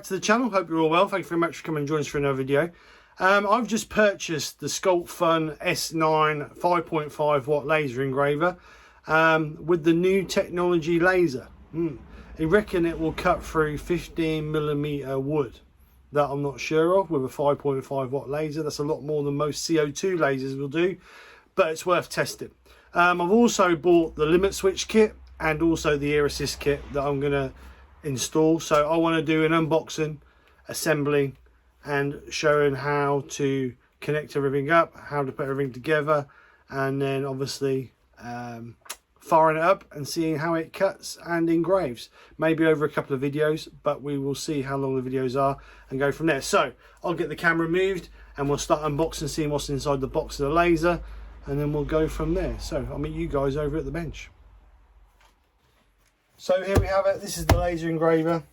to the channel. Hope you're all well. Thank you very much for coming and joining us for another video. I've just purchased the Sculpfun S9 5.5 watt laser engraver with the new technology laser. I reckon it will cut through 15mm wood. That I'm not sure of with a 5.5 watt laser. That's a lot more than most CO2 lasers will do, but it's worth testing. I've also bought the limit switch kit and also the ear assist kit that I'm going to install. So I want to do an unboxing, assembling and showing how to connect everything up, how to put everything together, and then obviously firing it up and seeing how it cuts and engraves. Maybe over a couple of videos, but we will see how long the videos are and go from there. So I'll get the camera moved and we'll start unboxing, seeing what's inside the box of the laser, and then we'll go from there. So I'll meet you guys over at the bench. So here we have it. This is the laser engraver,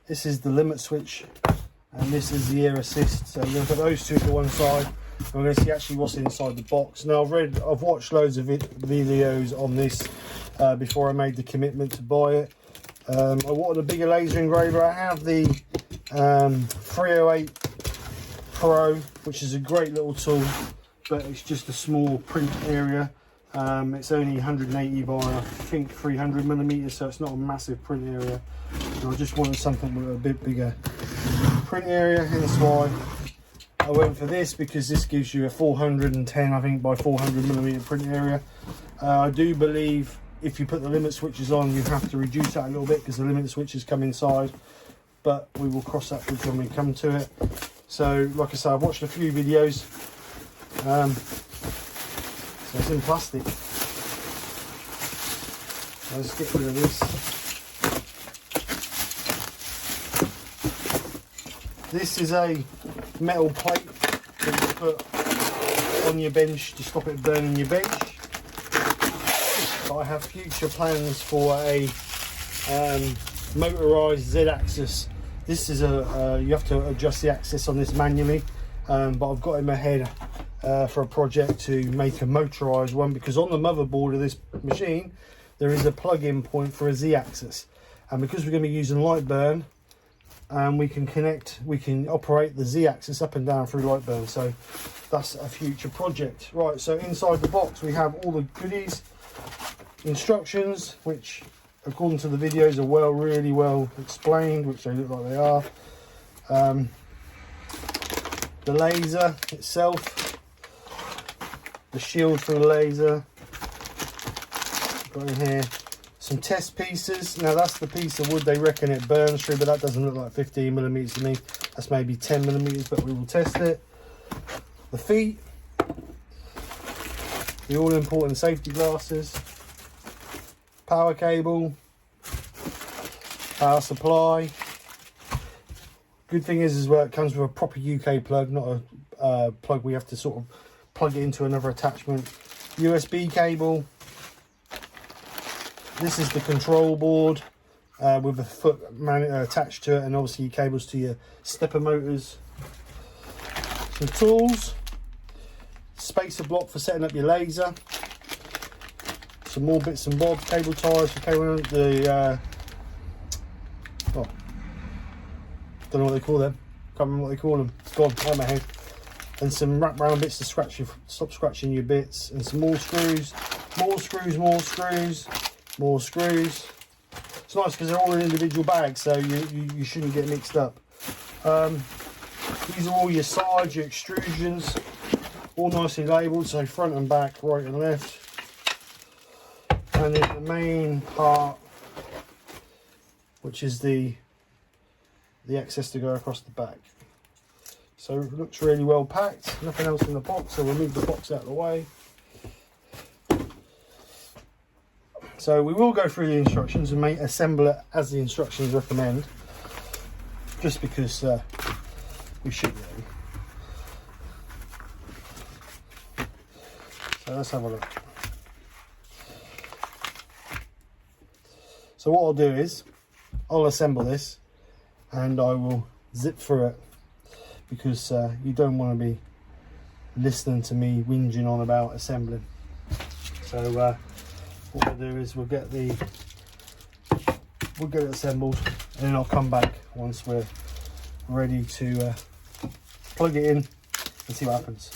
this is the limit switch, and this is the ear assist. So we're going to put those two to one side and we're going to see actually what's inside the box. Now I've watched loads of videos on this before I made the commitment to buy it. I wanted a bigger laser engraver. I have the 308 Pro, which is a great little tool, but it's just a small print area. It's only 180 by I think 300mm, so it's not a massive print area. And I just wanted something with a bit bigger print area, hence why I went for this, because this gives you a 410 I think by 400mm print area. I do believe if you put the limit switches on you have to reduce that a little bit because the limit switches come inside, but we will cross that bridge when we come to it. So like I said, I've watched a few videos. So it's in plastic. Let's get rid of this. This is a metal plate that you put on your bench to stop it burning your bench. But I have future plans for a motorised Z-axis. This is you have to adjust the axis on this manually, but I've got in my head for a project to make a motorised one, because on the motherboard of this machine there is a plug-in point for a Z-axis, and because we're going to be using Lightburn, we can operate the Z-axis up and down through Lightburn. So that's a future project. Right, so inside the box we have all the goodies, instructions, which according to the videos are really well explained, which they look like they are. The laser itself, the shield for the laser, got in here some test pieces. Now that's the piece of wood they reckon it burns through, but that doesn't look like 15mm to me. That's maybe 10mm, but we will test it. The feet, the all important safety glasses, power cable, power supply. Good thing is as well, it comes with a proper UK plug, not a plug we have to sort of plug it into another attachment. USB cable. This is the control board with a foot attached to it, and obviously cables to your stepper motors. Some tools, spacer block for setting up your laser, some more bits and bobs, cable ties for cabling the don't know what they call them, can't remember what they call them, it's gone out of my head. And some wrap round bits to stop scratching your bits, and some more screws, more screws. It's nice because they're all in individual bags, so you shouldn't get mixed up. These are all your sides, your extrusions, all nicely labelled, so front and back, right and left. And then the main part, which is the access to go across the back. So it looks really well packed, nothing else in the box, so we'll move the box out of the way. So we will go through the instructions and assemble it as the instructions recommend, just because we should really. So let's have a look. So what I'll do is I'll assemble this and I will zip through it, because you don't want to be listening to me whinging on about assembling. So what we'll do is we'll get it assembled, and then I'll come back once we're ready to plug it in and see what happens.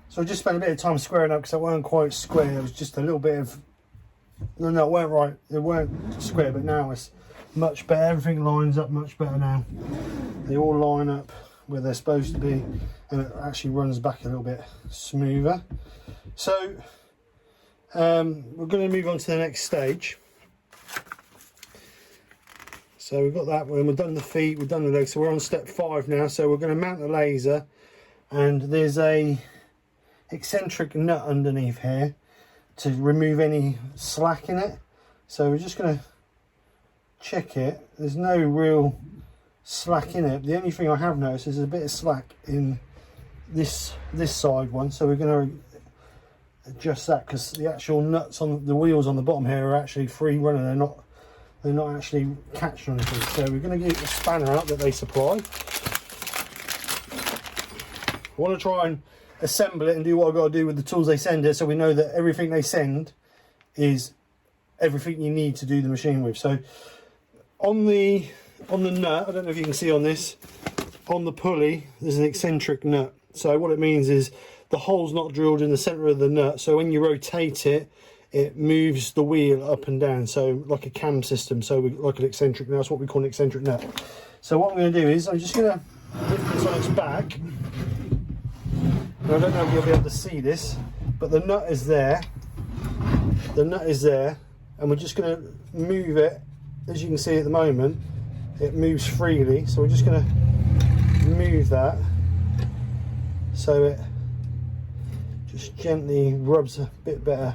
So I just spent a bit of time squaring up because it weren't quite square. It was just a little bit of, no, it weren't right. It weren't square, but now it's much better. Everything lines up much better now. They all line up where they're supposed to be, and it actually runs back a little bit smoother. So we're going to move on to the next stage. So we've got that one, we've done the feet, we've done the legs, so we're on step 5 now. So we're going to mount the laser, and there's a eccentric nut underneath here to remove any slack in it. So we're just going to check it. There's no real slack in it. The only thing I have noticed is there's a bit of slack in this side one, so we're going to adjust that because the actual nuts on the wheels on the bottom here are actually free running. They're not actually catching anything. So we're going to get the spanner out that they supply. I want to try and assemble it and do what I've got to do with the tools they send it, so we know that everything they send is everything you need to do the machine with. So on the nut, I don't know if you can see on this, on the pulley there's an eccentric nut. So what it means is the hole's not drilled in the center of the nut, so when you rotate it, it moves the wheel up and down, so like a cam system. So like an eccentric nut, that's what we call an eccentric nut. So what I'm going to do is I'm just going to lift this on its back. And I don't know if you'll be able to see this, but the nut is there. The nut is there, and we're just going to move it. As you can see at the moment, it moves freely. So we're just going to move that so it just gently rubs a bit better.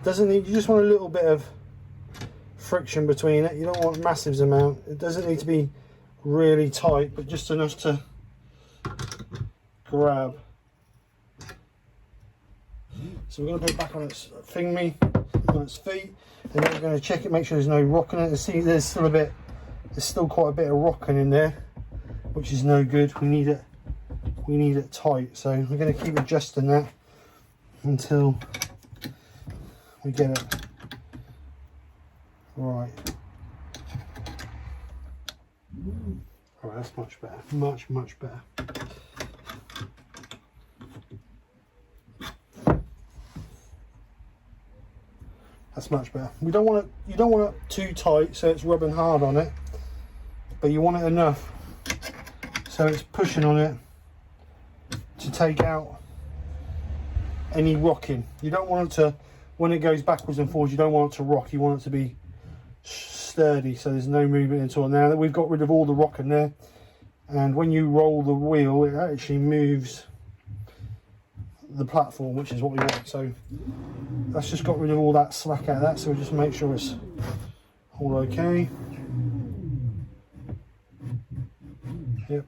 Doesn't need, you just want a little bit of friction between it. You don't want massive amount. It doesn't need to be really tight, but just enough to grab. So we're going to put it back on its thingy, on its feet, and then we're going to check it, make sure there's no rocking in it. See, there's still quite a bit of rocking in there, which is no good. We need it tight. So we're going to keep adjusting that until we get it right. Alright, that's much better. Much better. That's much better. You don't want it too tight so it's rubbing hard on it. but you want it enough so it's pushing on it to take out any rocking. You don't want it to, when it goes backwards and forwards, you don't want it to rock. You want it to be sturdy, so there's no movement at all. Now that we've got rid of all the rocking there, and when you roll the wheel, it actually moves the platform, which is what we want. So that's just got rid of all that slack out of that, so we'll just make sure it's all okay. Yep.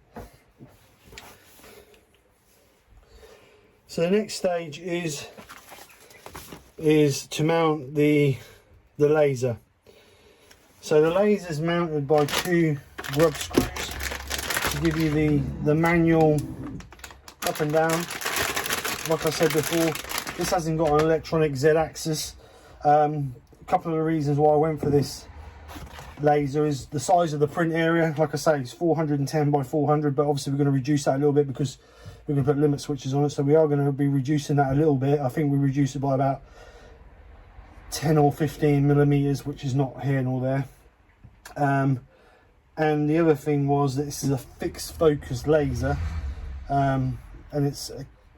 So the next stage is to mount the laser. So the laser is mounted by 2 grub screws to give you the manual up and down. Like I said before, this hasn't got an electronic Z-axis. A couple of the reasons why I went for this laser is the size of the print area. Like I say, it's 410 by 400, but obviously we're going to reduce that a little bit because we're going to put limit switches on it, so we are going to be reducing that a little bit. I think we reduce it by about 10 or 15 millimeters, which is not here nor there. And the other thing was that this is a fixed focus laser, and it's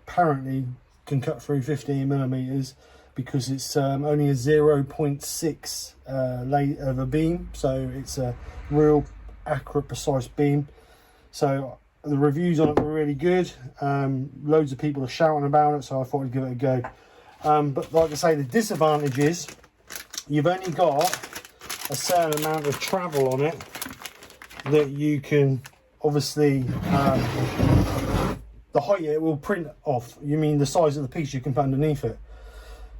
apparently can cut through 15 millimeters because it's only a 0.6 of a beam, so it's a real accurate, precise beam. So the reviews on it were really good. Loads of people are shouting about it, so I thought I'd give it a go. But like I say, the disadvantage is you've only got a certain amount of travel on it that you can obviously the height it will print off. You mean the size of the piece you can put underneath it.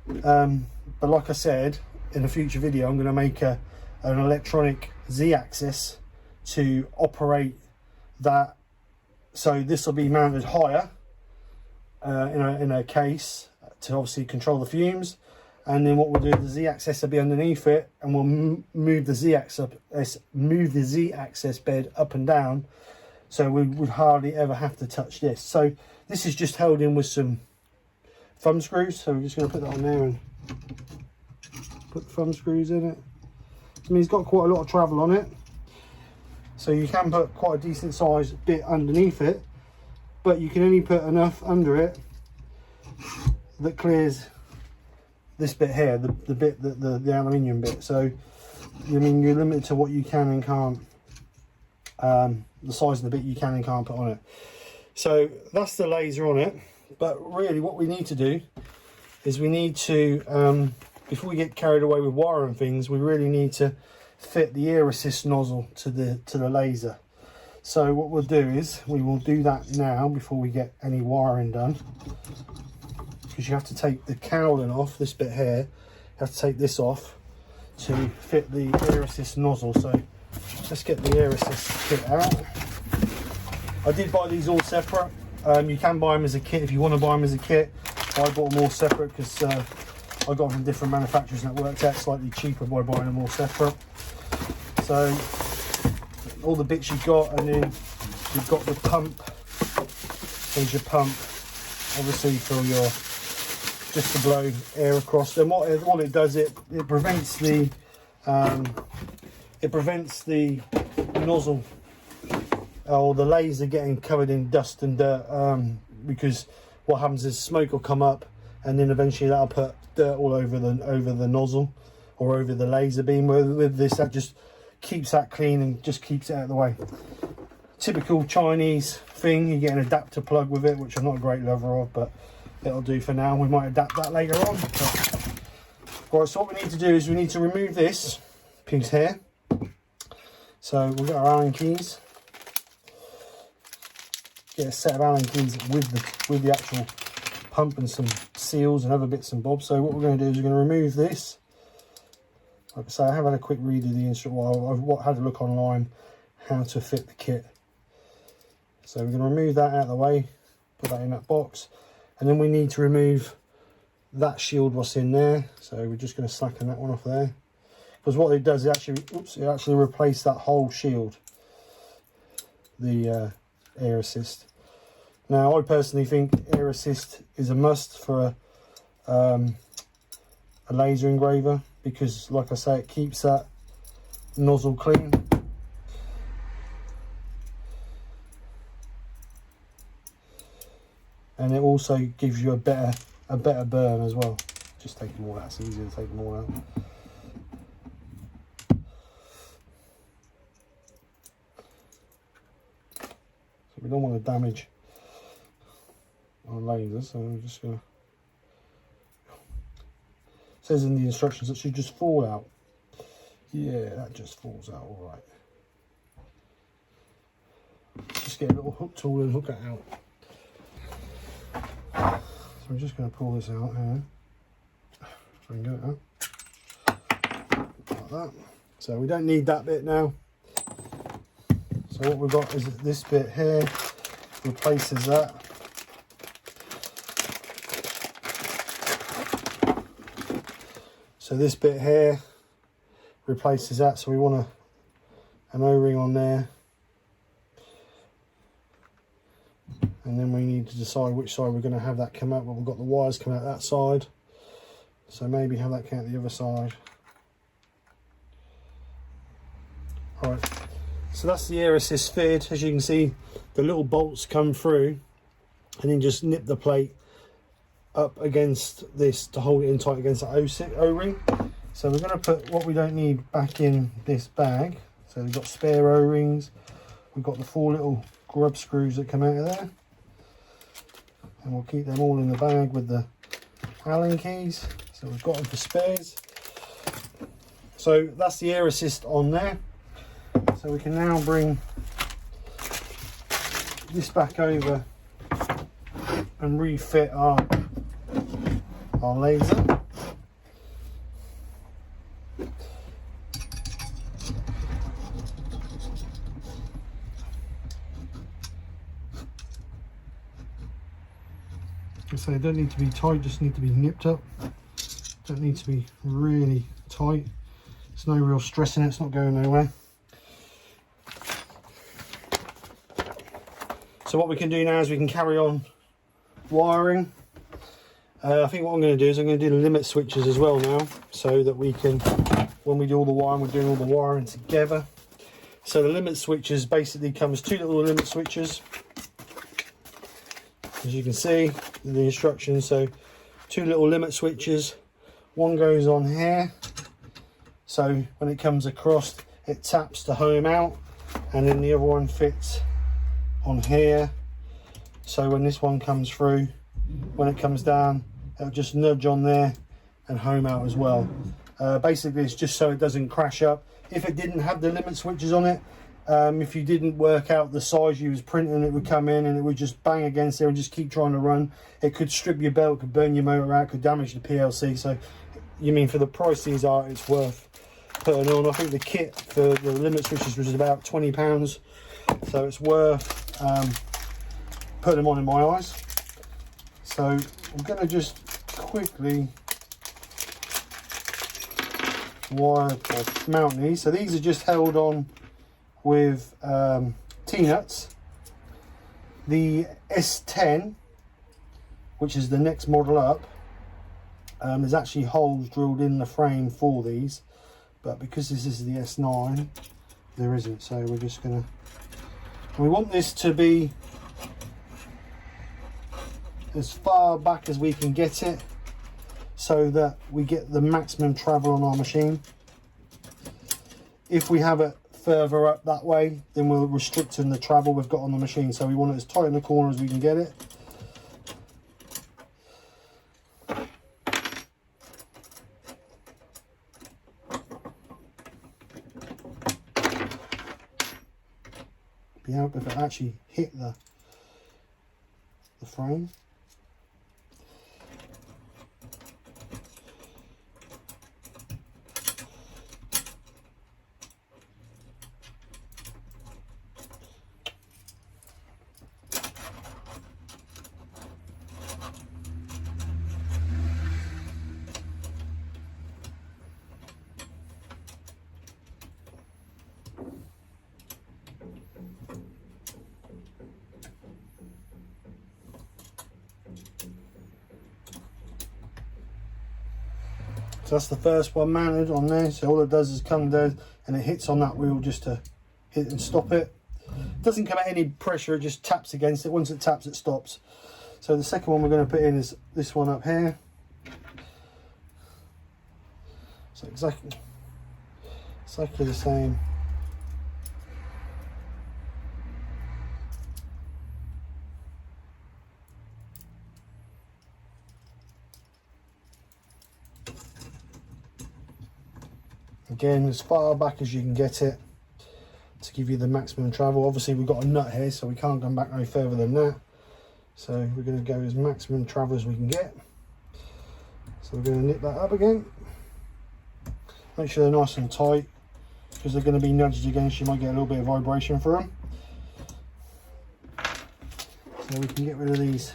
But like I said, in a future video I'm going to make an electronic Z-axis to operate that. So this will be mounted higher in a case to obviously control the fumes, and then what we'll do, the Z-axis will be underneath it, and we'll move the Z-axis bed up and down, so we would hardly ever have to touch this. So this is just held in with some thumb screws, so we're just going to put that on there and put thumb screws in it. I mean, it's got quite a lot of travel on it, so you can put quite a decent sized bit underneath it, but you can only put enough under it that clears this bit here, the bit that the aluminium bit. So I mean, you're limited to what you can and can't, the size of the bit you can and can't put on it. So that's the laser on it. But really what we need to do is we need to, before we get carried away with wiring things, we really need to fit the air assist nozzle to the laser. So what we'll do is we will do that now before we get any wiring done, because you have to take the cowling off, this bit here, you have to take this off to fit the air assist nozzle. So let's get the air assist kit out. I did buy these all separate. You can buy them as a kit if you want to buy them as a kit. I bought them all separate because I got them from different manufacturers and it worked out slightly cheaper by buying them all separate. So all the bits you've got, and then you've got the pump. There's your pump, obviously for your, just to blow air across. Then what it does, it prevents the nozzle or the laser getting covered in dust and dirt, because what happens is smoke will come up and then eventually that'll put dirt all over the nozzle or over the laser beam. With this, that just keeps that clean and just keeps it out of the way. Typical Chinese thing, you get an adapter plug with it, which I'm not a great lover of, but it'll do for now. We might adapt that later on. Right, so what we need to do is we need to remove this piece here. So we'll get our Allen keys, get a set of Allen keys with the actual pump and some seals and other bits and bobs. So what we're going to do is we're going to remove this. Like I say, I have had a quick read of the instruction. Well, I've had a look online how to fit the kit. So we're going to remove that out of the way, put that in that box, and then we need to remove that shield what's in there. So we're just going to slacken that one off there, because what it does is it actually replaces that whole shield, the air assist. Now I personally think air assist is a must for a laser engraver, because like I say, it keeps that nozzle clean. and it also gives you a better burn as well. Just take them all out, it's easier to take them all out. So we don't want to damage our laser, so I'm just going to... It says in the instructions that should just fall out. Yeah, that just falls out all right. Just get a little hook tool and hook it out. So I'm just going to pull this out here. If I can get it out. Like that. So we don't need that bit now. So what we've got is this bit here replaces that. So this bit here replaces that. So we want an O-ring on there. And then we need to decide which side we're going to have that come out. Well, we've got the wires coming out that side. So maybe have that come out the other side. Alright, so that's the air assist fitted. As you can see, the little bolts come through and then just nip the plate up against this to hold it in tight against the O-ring. So we're going to put what we don't need back in this bag. So we've got spare O-rings. We've got the 4 little grub screws that come out of there. And we'll keep them all in the bag with the Allen keys. So we've got them for spares. So that's the air assist on there. So we can now bring this back over and refit our laser. So they don't need to be tight, just need to be nipped up. Don't need to be really tight. There's no real stress in it, it's not going nowhere. So what we can do now is we can carry on wiring. I think what I'm going to do is I'm going to do the limit switches as well now, so that we can, when we do all the wiring, we're doing all the wiring together. So the limit switches basically comes 2 little limit switches. As you can see in the instructions, so 2 little limit switches. One goes on here, so when it comes across it taps to home out, and then the other one fits on here, so when this one comes through, when it comes down, it'll just nudge on there and home out as well. Basically it's just so it doesn't crash up. If it didn't have the limit switches on it, if you didn't work out the size you was printing, it would come in and it would just bang against there and just keep trying to run. It could strip your belt, could burn your motor out, could damage the PLC. So you mean for the price these are, it's worth putting on. I think the kit for the limit switches was about £20, so it's worth putting them on in my eyes. So I'm going to just quickly wire or mount these. So these are just held on with T-nuts. The S10, which is the next model up, there's actually holes drilled in the frame for these, but because this is the S9 there isn't. So we're just gonna, we want this to be as far back as we can get it so that we get the maximum travel on our machine. If we have it further up that way, then we're restricting the travel we've got on the machine. So we want it as tight in the corner as we can get it. Be out if it actually hit the frame. So that's the first one mounted on there. So all it does is come down and it hits on that wheel just to hit and stop it. It doesn't come at any pressure, it just taps against it. Once it taps, it stops. So the second one we're going to put in is this one up here. So exactly the same. Again, as far back as you can get it to give you the maximum travel. Obviously we've got a nut here, so we can't come back no further than that. So we're going to go as maximum travel as we can get. So we're going to nip that up again. Make sure they're nice and tight, because they're going to be nudged against. You might get a little bit of vibration for them. So we can get rid of these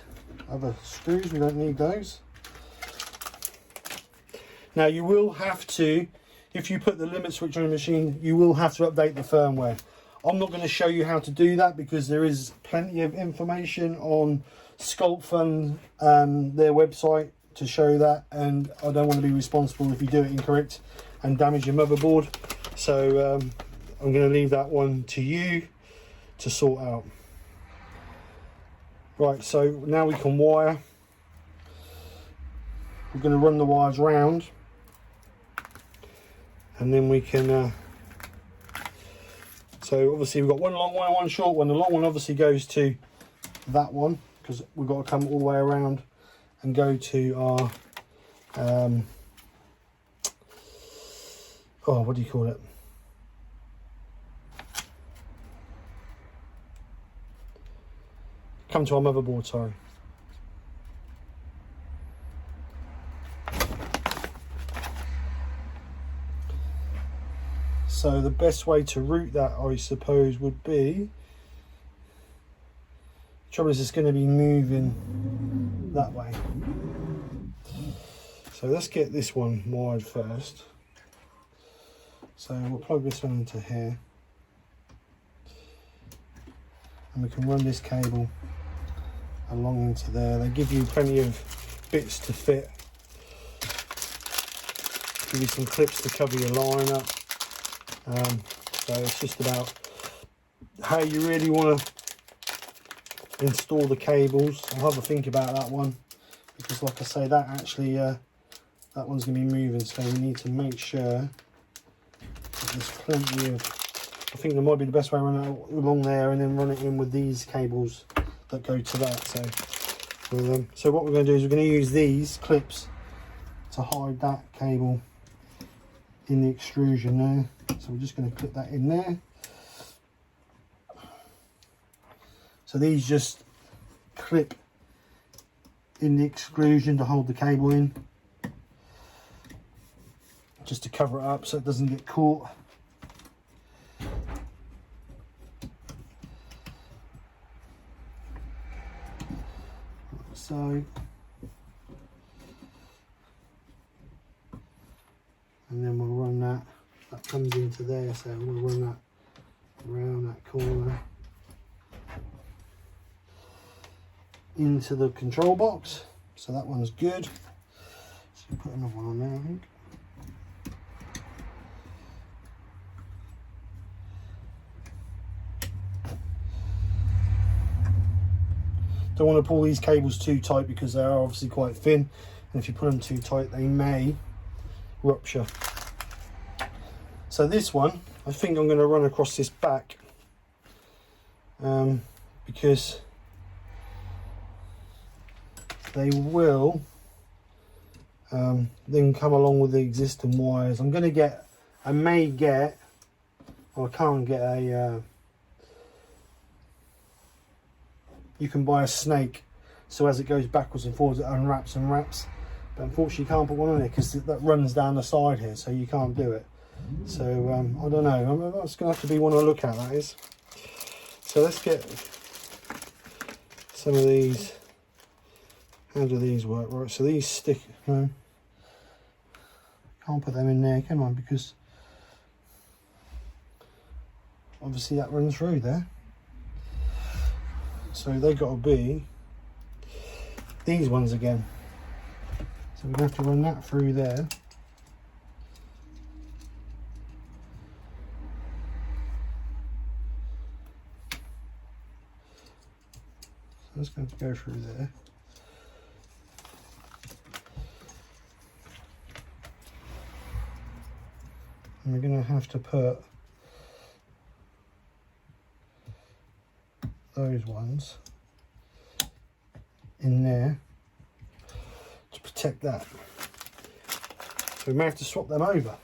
other screws, we don't need those. Now you will have to, if you put the limit switch on the machine, you will have to update the firmware. I'm not going to show you how to do that because there is plenty of information on Sculpfun, their website, to show that, and I don't want to be responsible if you do it incorrect and damage your motherboard. So I'm going to leave that one to you to sort out. Right, so now we can wire. We're going to run the wires round, and then we can so obviously we've got one long one, one short one. The long one obviously goes to that one, because we've got to come all the way around and go to our oh, what do you call it? Come to our motherboard, sorry. So the best way to route that, I suppose, would be, the trouble is it's going to be moving that way. So let's get this one wired first. So we'll plug this one into here, and we can run this cable along into there. They give you plenty of bits to fit. Give you some clips to cover your line up. So it's just about how you really want to install the cables. I'll have a think about that one, because like I say, that actually that one's going to be moving, so we need to make sure there's plenty of, I think there might be the best way to run it along there and then run it in with these cables that go to that. So what we're going to do is we're going to use these clips to hide that cable in the extrusion there. So we're just going to clip that in there. So these just clip in the extrusion to hold the cable in, just to cover it up so it doesn't get caught. So, and then we'll run that comes into there, so we'll run that around that corner into the control box. So that one's good. So put another one on there, I think. Don't want to pull these cables too tight because they are obviously quite thin, and if you put them too tight they may rupture. So this one, I think I'm going to run across this back, because they will then come along with the existing wires. I'm going to get, I may get, or I can't get a, you can buy a snake, so as it goes backwards and forwards it unwraps and wraps, but unfortunately you can't put one on there because that runs down the side here, so you can't do it. So I don't know, that's going to have to be one I look at, that is. So let's get some of these. How do these work? Right, so these stick, no, can't put them in there, can I? Because obviously that runs through there. So they got to be these ones again. So we're going to have to run that through there. So that's going to go through there. And we're going to have to put those ones in there to protect that. So we may have to swap them over.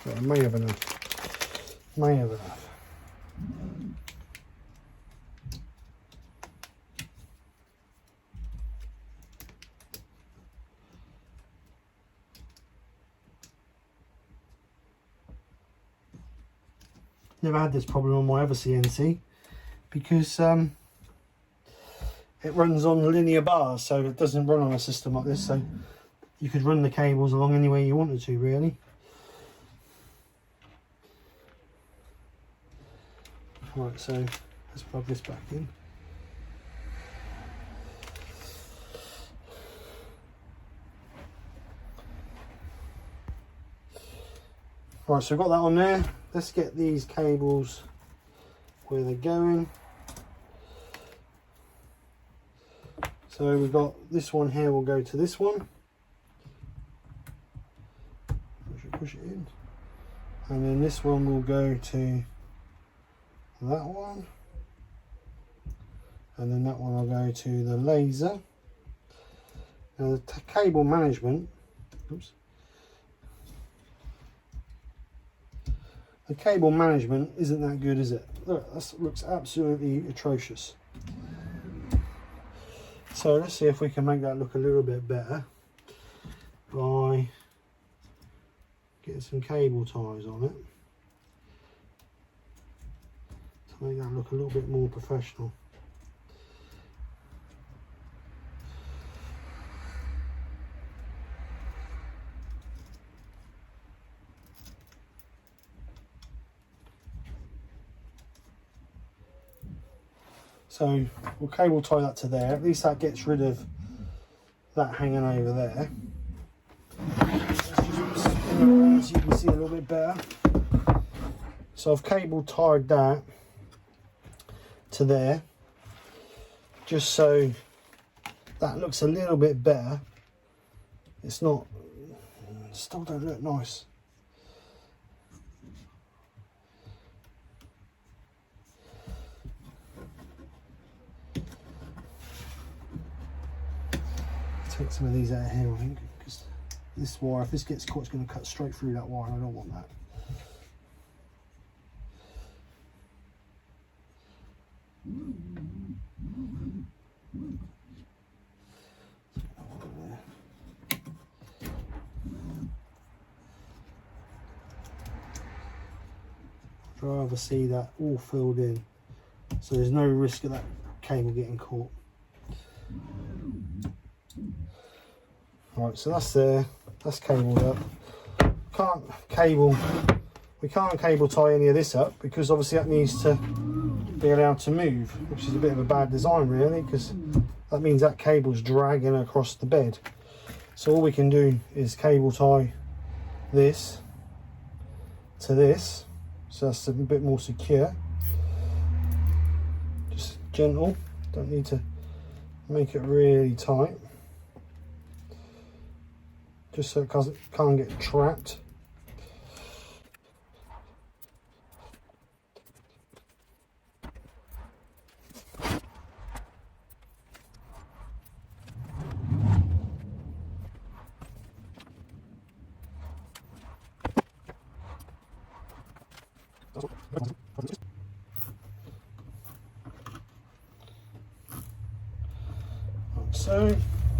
But I may have enough. May have enough. Never had this problem on my other CNC because it runs on linear bars, so it doesn't run on a system like this, so you could run the cables along any way you wanted to, really. Right, so let's plug this back in. Right, so we've got that on there. Let's get these cables where they're going. So we've got this one here will go to this one. I should push it in. And then this one will go to that one. And then that one will go to the laser. Now the cable management, oops. The cable management isn't that good, is it? Look, that looks absolutely atrocious. So let's see if we can make that look a little bit better by getting some cable ties on it to make that look a little bit more professional. So we'll cable tie that to there. At least that gets rid of that hanging over there. Let's just spin it around so you can see a little bit better. So I've cable tied that to there, just so that looks a little bit better. It's not, still don't look nice. Take some of these out of here, I think, because this wire, if this gets caught, it's going to cut straight through that wire, and I don't want that. I'd rather see that all filled in, so there's no risk of that cable getting caught. Right, so that's there, that's cabled up. We can't cable tie any of this up because obviously that needs to be allowed to move, which is a bit of a bad design really, because that means that cable's dragging across the bed. So all we can do is cable tie this to this, so that's a bit more secure. Just gentle, don't need to make it really tight, just so it can't get trapped.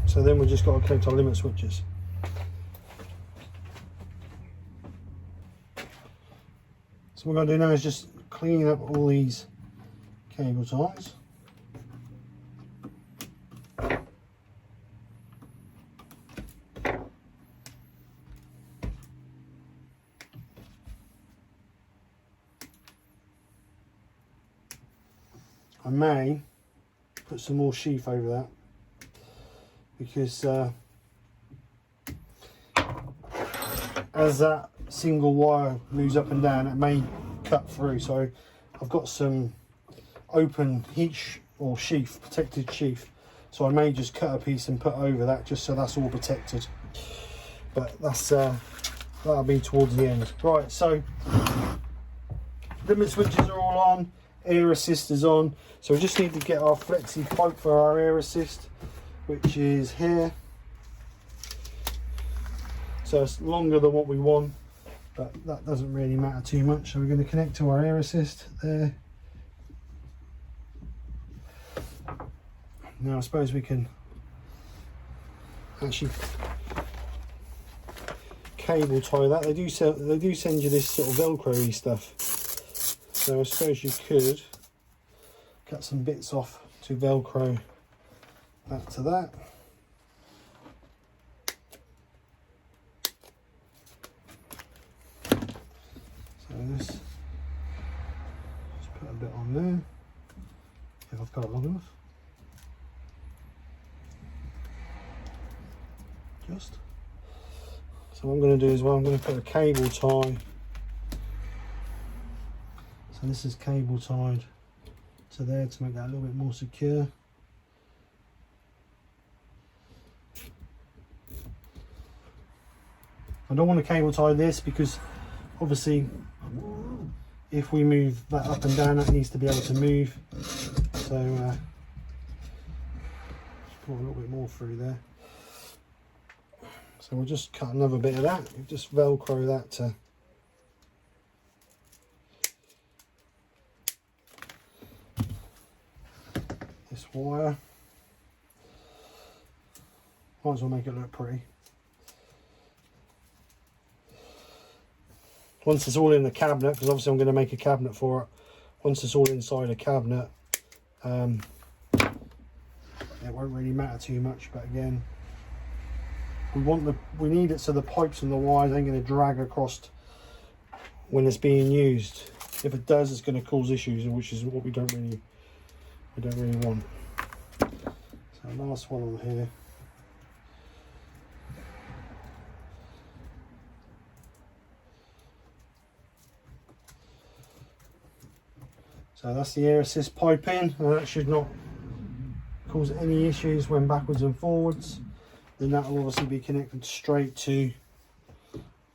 So then we just got to connect our limit switches. So what we're going to do now is just clean up all these cable ties. I may put some more sheath over that, because as that single wire moves up and down, it may cut through. So I've got some open heat or sheath, protected sheath. So I may just cut a piece and put over that just so that's all protected. But that's that'll be towards the end. Right, so limit switches are all on, air assist is on. So we just need to get our flexi pipe for our air assist, which is here. So it's longer than what we want, but that doesn't really matter too much. So we're going to connect to our air assist there. Now I suppose we can actually cable tie that. They do send you this sort of Velcro-y stuff. So I suppose you could cut some bits off to Velcro that to that. So this, just put a bit on there, if I've got it long enough. Just. So what I'm going to do is, well, I'm going to put a cable tie. So this is cable tied to there to make that a little bit more secure. I don't want to cable tie this because obviously if we move that up and down, that needs to be able to move. So put a little bit more through there. So we'll just cut another bit of that, just Velcro that to this wire. Might as well make it look pretty. Once it's all in the cabinet, because obviously I'm going to make a cabinet for it, once it's all inside a cabinet, it won't really matter too much. But again, we need it so the pipes and the wires ain't going to drag across when it's being used. If it does, it's going to cause issues, which is what we don't really want. So last one on here. So that's the air assist pipe in, and that should not cause any issues when backwards and forwards. Then that will obviously be connected straight to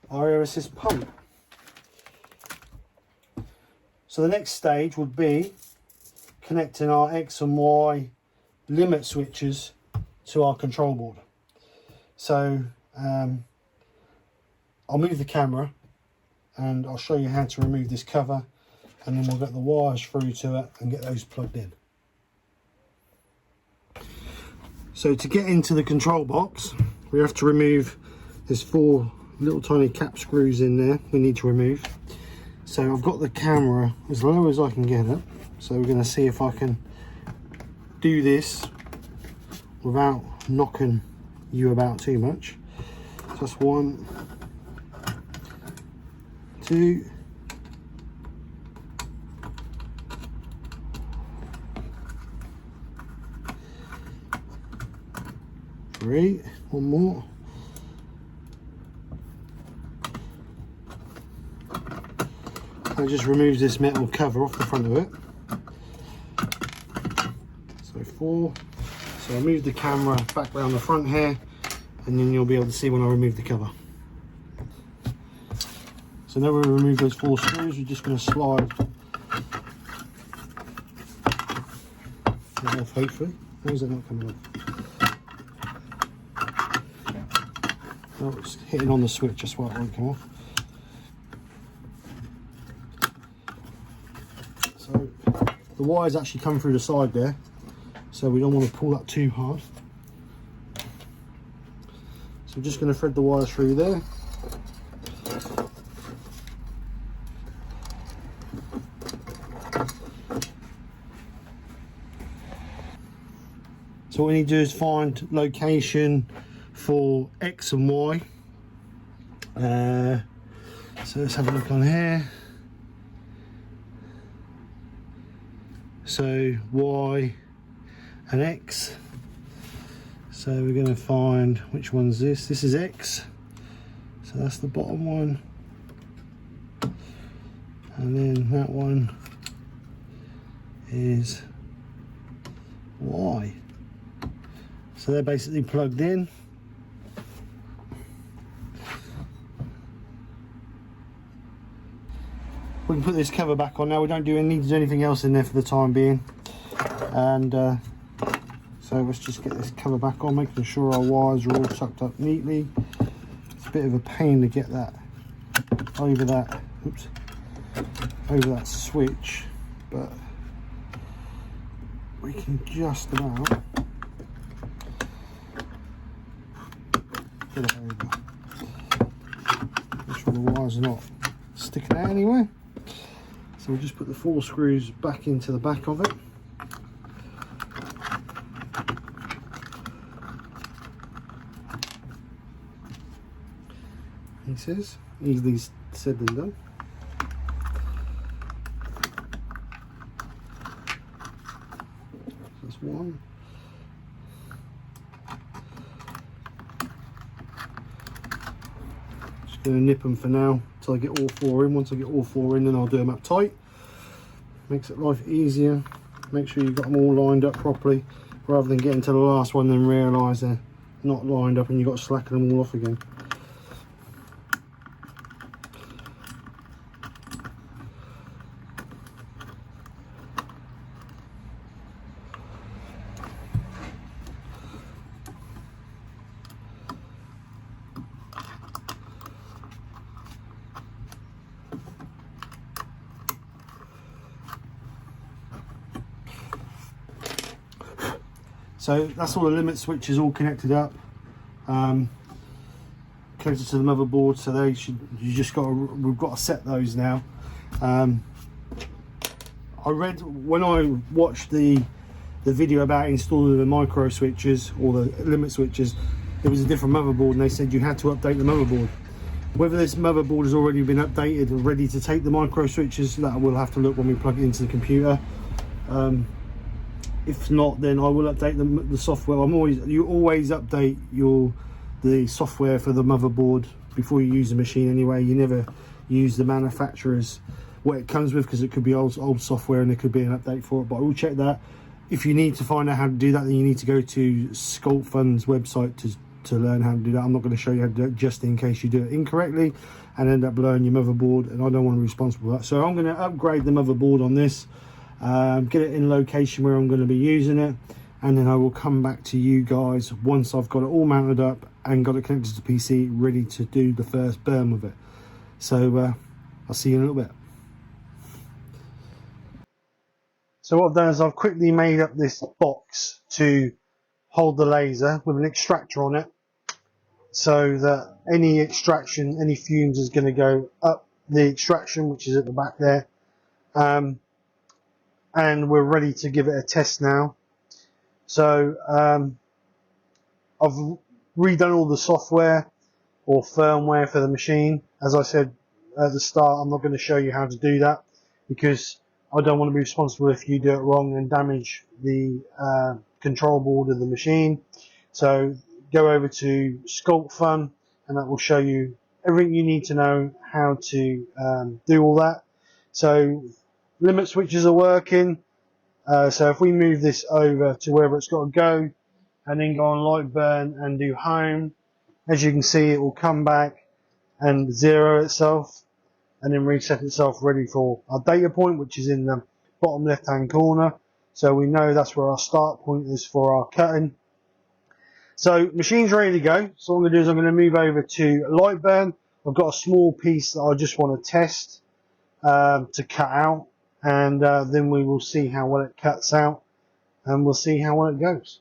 our air assist pump. So the next stage would be connecting our X and Y limit switches to our control board. So I'll move the camera and I'll show you how to remove this cover, and then we'll get the wires through to it and get those plugged in. So to get into the control box, we have to remove, there's 4 little tiny cap screws in there we need to remove. So I've got the camera as low as I can get it. So we're going to see if I can do this without knocking you about too much. Just 1, 2, 3, one more. I just remove this metal cover off the front of it. So 4. So I move the camera back round the front here, and then you'll be able to see when I remove the cover. So now we remove those 4 screws, we're just going to slide that off, hopefully. Why is it not coming off? Oh, it's hitting on the switch, that's why it won't come off. So the wires actually come through the side there, so we don't want to pull that too hard. So we're just going to thread the wires through there. So what we need to do is find location for X and Y. So let's have a look on here. So Y and X. So we're going to find which one's this. This is X. So that's the bottom one. And then that one is Why? So they're basically plugged in. We can put this cover back on now. We don't need to do anything else in there for the time being. And so let's just get this cover back on, making sure our wires are all tucked up neatly. It's a bit of a pain to get that over that, oops, over that switch, but we can just about get it over. Make sure the wires are not sticking out anywhere. So we'll just put the 4 screws back into the back of it. He says, easily said than done. That's one. Just going to nip them for now until I get all 4 in. Once I get all 4 in, then I'll do them up tight. Makes it life easier. Make sure you've got them all lined up properly, rather than getting to the last one and realise they're not lined up and you've got to slacken them all off again. So that's all the limit switches all connected up, connected to the motherboard. So they should, we've got to set those now. I read when I watched the video about installing the micro switches or the limit switches, it was a different motherboard, and they said you had to update the motherboard. Whether this motherboard has already been updated and ready to take the micro switches, that we'll have to look when we plug it into the computer. If not, then I will update the software. You always update the software for the motherboard before you use the machine anyway. You never use the manufacturer's what it comes with, because it could be old software and there could be an update for it, but I will check that. If you need to find out how to do that, then you need to go to Sculpfun's website to learn how to do that. I'm not going to show you how to do it, just in case you do it incorrectly and end up blowing your motherboard, and I don't want to be responsible for that. So I'm going to upgrade the motherboard on this, get it in location where I'm going to be using it, and then I will come back to you guys once I've got it all mounted up and got it connected to the PC, ready to do the first burn with it. So I'll see you in a little bit. So what I've done is I've quickly made up this box to hold the laser with an extractor on it, so that any extraction, any fumes is going to go up the extraction, which is at the back there. And we're ready to give it a test now. So I've redone all the software or firmware for the machine. As I said at the start, I'm not going to show you how to do that, because I don't want to be responsible if you do it wrong and damage the control board of the machine. So go over to Sculpfun, and that will show you everything you need to know how to do all that. So limit switches are working. So if we move this over to wherever it's got to go, and then go on light burn and do home, as you can see, it will come back and zero itself, and then reset itself, ready for our data point, which is in the bottom left hand corner. So we know that's where our start point is for our cutting. So machine's ready to go. So what I'm going to do is I'm going to move over to light burn. I've got a small piece that I just want to test to cut out, and then we will see how well it cuts out, and we'll see how well it goes.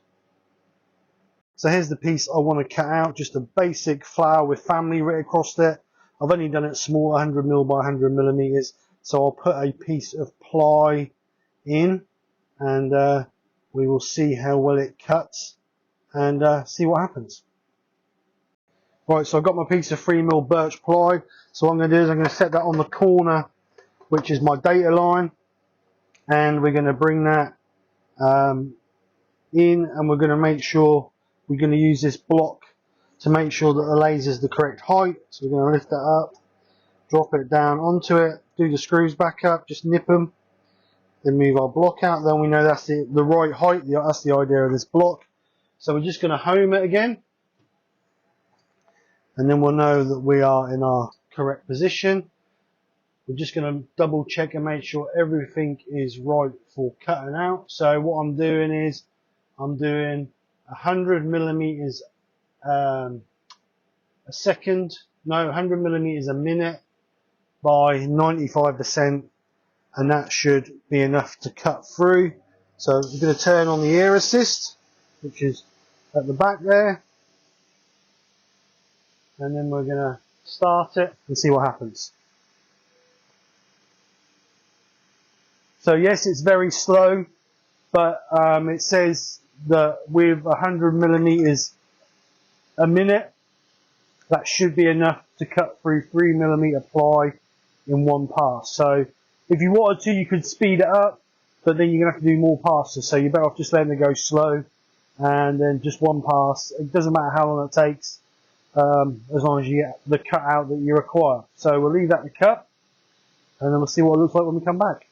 So here's the piece I want to cut out, just a basic flower with family written across it. I've only done it small, 100mm by 100mm, so I'll put a piece of ply in, and we will see how well it cuts and see what happens. Right, so I've got my piece of 3mm birch ply. So what I'm going to do is I'm going to set that on the corner, which is my data line, and we're going to bring that in, and we're going to make sure we're going to use this block to make sure that the laser is the correct height. So we're going to lift that up, drop it down onto it, do the screws back up, just nip them, Then move our block out, then we know that's the right height, that's the idea of this block. So we're just going to home it again, and then we'll know that we are in our correct position. We're just going to double check and make sure everything is right for cutting out. So what I'm doing is, I'm doing 100 millimeters a second, no, 100 millimeters a minute by 95%, and that should be enough to cut through. So we're going to turn on the air assist, which is at the back there, and then we're going to start it and see what happens. So yes, it's very slow, but it says that with 100 millimeters a minute, that should be enough to cut through 3 millimeter ply in one pass. So if you wanted to, you could speed it up, but then you're going to have to do more passes. So you're better off just letting it go slow, and then just one pass. It doesn't matter how long it takes, as long as you get the cut out that you require. So we'll leave that to cut, and then we'll see what it looks like when we come back.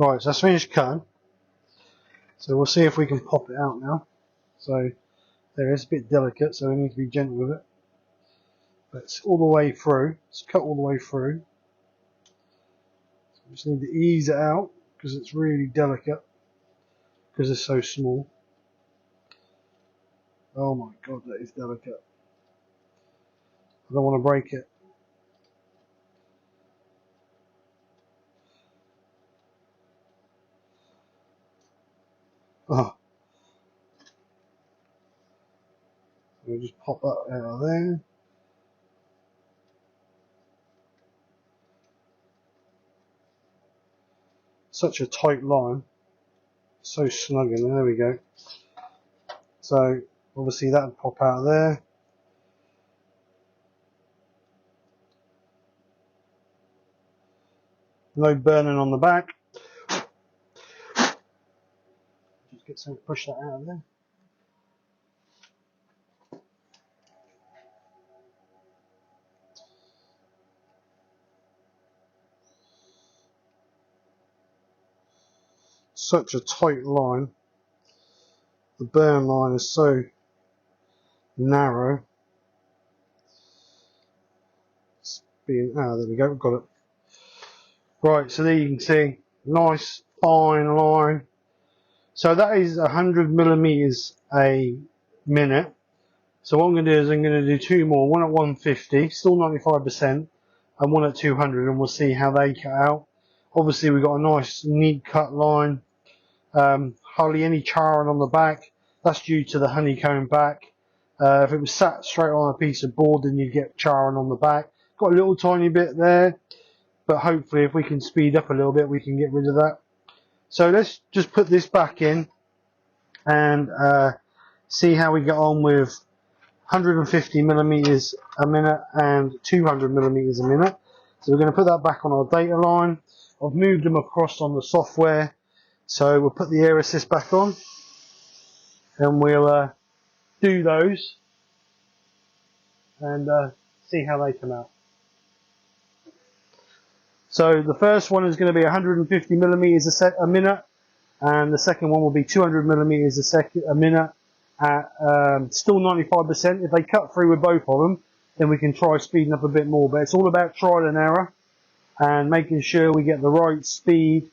Right, so that's finished cutting. So we'll see if we can pop it out now. So there is a bit delicate, so we need to be gentle with it. But it's all the way through. It's cut all the way through. So we just need to ease it out because it's really delicate, because it's so small. Oh my god, that is delicate. I don't want to break it. Oh. We'll just pop that out of there. Such a tight line. So snug in there. There we go. So obviously that would pop out of there. No burning on the back. Just get some, push that out of there. Such a tight line. The burn line is so narrow. It's being, there we go, we've got it. Right, so there you can see, nice fine line. So that is 100 millimeters a minute. So what I'm going to do is I'm going to do two more, one at 150, still 95%, and one at 200, and we'll see how they cut out. Obviously we've got a nice neat cut line, hardly any charring on the back. That's due to the honeycomb back. If it was sat straight on a piece of board, then you'd get charring on the back. Got a little tiny bit there, but hopefully if we can speed up a little bit, we can get rid of that. So let's just put this back in and see how we get on with 150 millimeters a minute and 200 millimeters a minute. So we're going to put that back on our data line. I've moved them across on the software, so we'll put the air assist back on and we'll do those and see how they come out. So the first one is going to be 150 millimeters a minute, and the second one will be 200 millimeters a minute at still 95%. If they cut through with both of them, then we can try speeding up a bit more. But it's all about trial and error and making sure we get the right speed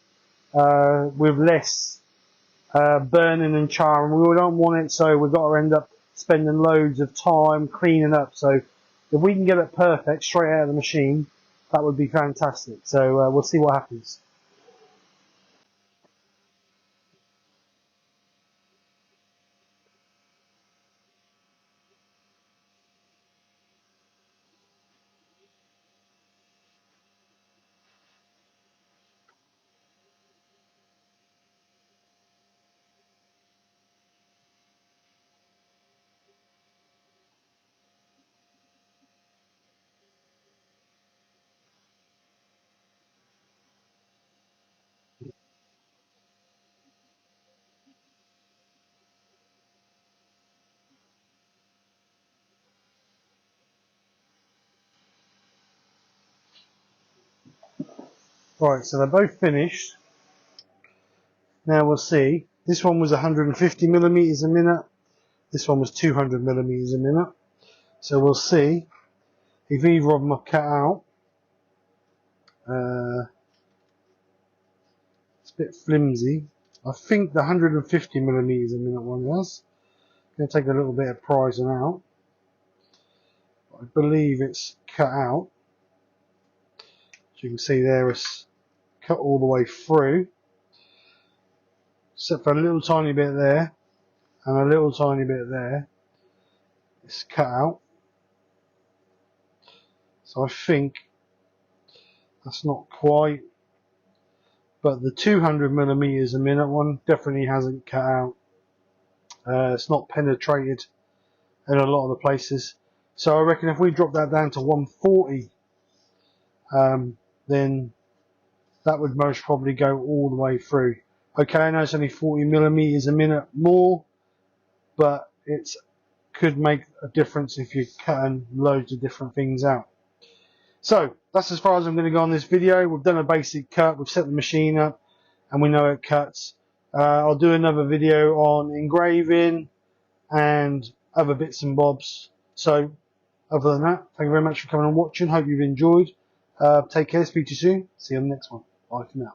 with less burning and charring. We don't want it, so we've got to end up spending loads of time cleaning up. So if we can get it perfect straight out of the machine, that would be fantastic. So we'll see what happens. Right, so they're both finished. Now we'll see. This one was 150 millimeters a minute. This one was 200 millimeters a minute. So we'll see if either of them are cut out. It's a bit flimsy. I think the 150 millimeters a minute one was. I'm going to take a little bit of prizing out. I believe it's cut out. As you can see there, it's cut all the way through, except for a little tiny bit there and a little tiny bit there. It's cut out. So I think that's not quite, but the 200 millimeters a minute one definitely hasn't cut out. It's not penetrated in a lot of the places. So I reckon if we drop that down to 140, then that would most probably go all the way through. Okay, I know it's only 40 millimeters a minute more, but it could make a difference if you're cutting loads of different things out. So that's as far as I'm going to go on this video. We've done a basic cut, we've set the machine up, and we know it cuts. I'll do another video on engraving and other bits and bobs. So other than that, thank you very much for coming and watching. Hope you've enjoyed. Take care, speak to you soon. See you on the next one. Bye for now.